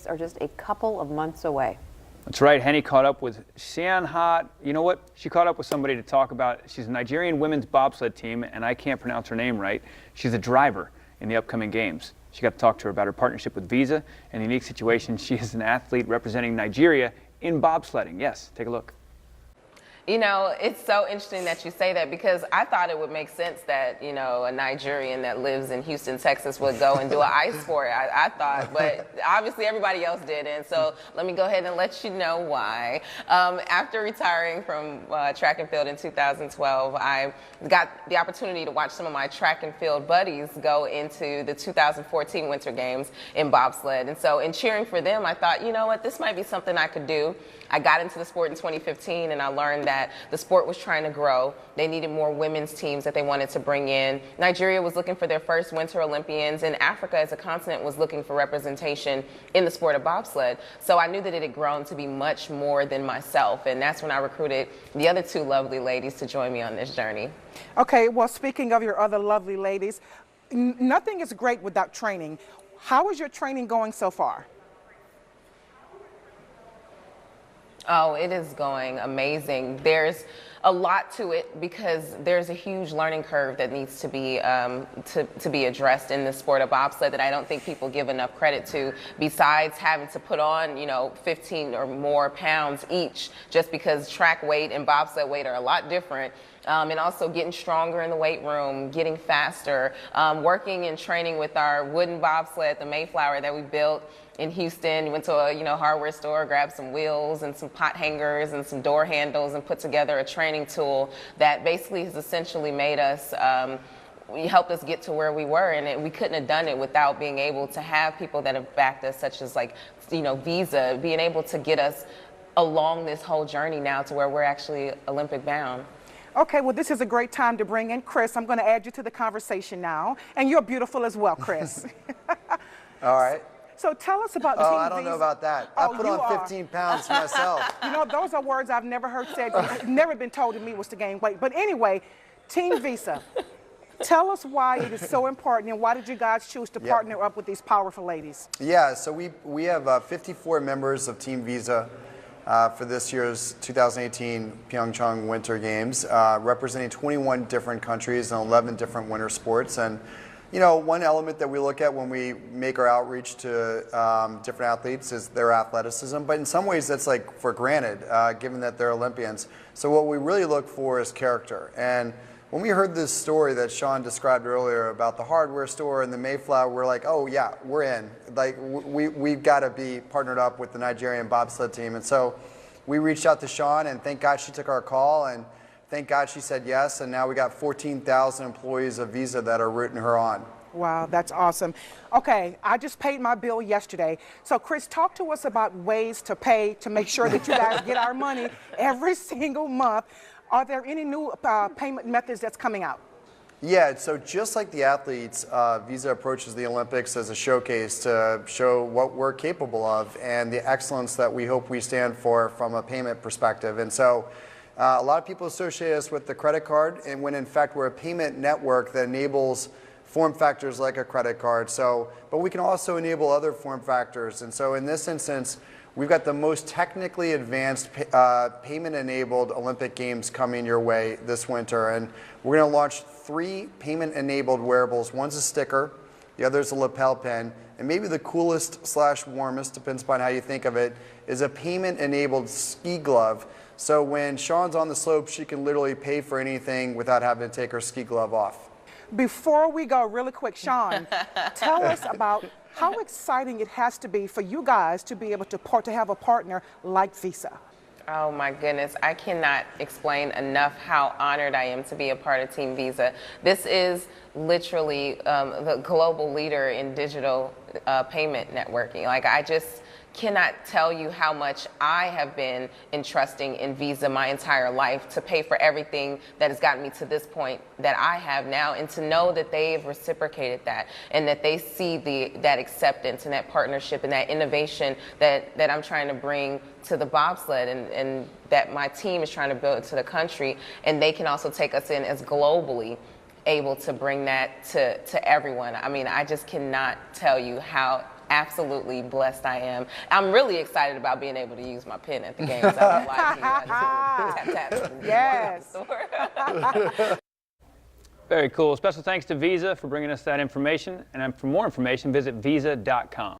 Are just a couple of months away. That's right. Henny caught up with Seun. You know what? She caught up with somebody to talk about. She's a Nigerian women's bobsled team, and I can't pronounce her name right. She's a driver in the upcoming games. She got to talk to her about her partnership with Visa and the unique situation. She is an athlete representing Nigeria in bobsledding. Yes, take a look. You know, it's so interesting that you say that because I thought it would make sense that, you know, a Nigerian that lives in Houston, Texas would go and do an ice sport. I thought, but obviously everybody else didn't. So let me go ahead and let you know why. After retiring from track and field in 2012, I got the opportunity to watch some of my track and field buddies go into the 2014 Winter Games in bobsled. And so in cheering for them, I thought, you know what, this might be something I could do. I got into the sport in 2015 and I learned that the sport was trying to grow. They needed more women's teams that they wanted to bring in. Nigeria was looking for their first Winter Olympians, and Africa as a continent was looking for representation in the sport of bobsled. So I knew that it had grown to be much more than myself, and that's when I recruited the other two lovely ladies to join me on this journey. Okay, well, speaking of your other lovely ladies, nothing is great without training. How is your training going so far? Oh, it is going amazing. There's a lot to it because there's a huge learning curve that needs to be addressed in the sport of bobsled that I don't think people give enough credit to, besides having to put on, you know, 15 or more pounds each, just because track weight and bobsled weight are a lot different. And also getting stronger in the weight room, getting faster, working and training with our wooden bobsled, the Mayflower that we built in Houston. We went to a hardware store, grabbed some wheels and some pot hangers and some door handles and put together a training tool that basically has essentially made us helped us get to where we were, and we couldn't have done it without being able to have people that have backed us, such as Visa, being able to get us along this whole journey now to where we're actually Olympic bound. Okay, well, this is a great time to bring in Chris. I'm going to add you to the conversation now, and you're beautiful as well, Chris. All right. So tell us about Team Visa. I don't know about that. I put on 15 pounds myself. You know, those are words I've never heard said, never been told to me was to gain weight. But anyway, Team Visa, tell us why it is so important and why did you guys choose to partner up with these powerful ladies? Yeah, so we have 54 members of Team Visa for this year's 2018 Pyeongchang Winter Games, representing 21 different countries and 11 different winter sports. And you know, one element that we look at when we make our outreach to different athletes is their athleticism, but in some ways that's like for granted, given that they're Olympians. So what we really look for is character. And when we heard this story that Sean described earlier about the hardware store and the Mayflower, we're like, oh yeah, we're in. Like we've got to be partnered up with the Nigerian bobsled team. And so we reached out to Sean, and thank God she took our call, and thank God she said yes, and now we got 14,000 employees of Visa that are rooting her on. Wow, that's awesome. Okay, I just paid my bill yesterday. So Chris, talk to us about ways to pay to make sure that you guys get our money every single month. Are there any new payment methods that's coming out? Yeah, so just like the athletes, Visa approaches the Olympics as a showcase to show what we're capable of and the excellence that we hope we stand for from a payment perspective. And so a lot of people associate us with the credit card, and when in fact we're a payment network that enables form factors like a credit card. So, but we can also enable other form factors. And so in this instance, we've got the most technically advanced payment-enabled Olympic Games coming your way this winter. And we're going to launch 3 payment-enabled wearables. One's a sticker, the other's a lapel pin, and maybe the coolest / warmest, depends upon how you think of it, is a payment-enabled ski glove. So when Sean's on the slope, she can literally pay for anything without having to take her ski glove off. Before we go, really quick, Sean, tell us about how exciting it has to be for you guys to be able to have a partner like Visa. Oh my goodness, I cannot explain enough how honored I am to be a part of Team Visa. This is literally the global leader in digital payment networking. Like, I just cannot tell you how much I have been entrusting in Visa my entire life to pay for everything that has gotten me to this point that I have now, and to know that they've reciprocated that and that they see that acceptance and that partnership and that innovation that I'm trying to bring to the bobsled and that my team is trying to build to the country, and they can also take us in as globally able to bring that to everyone. I mean, I just cannot tell you how absolutely blessed I am. I'm really excited about being able to use my pen at the games. I don't lie to you. I just tap, tap. Yes. Very cool. Special thanks to Visa for bringing us that information. And for more information, visit visa.com.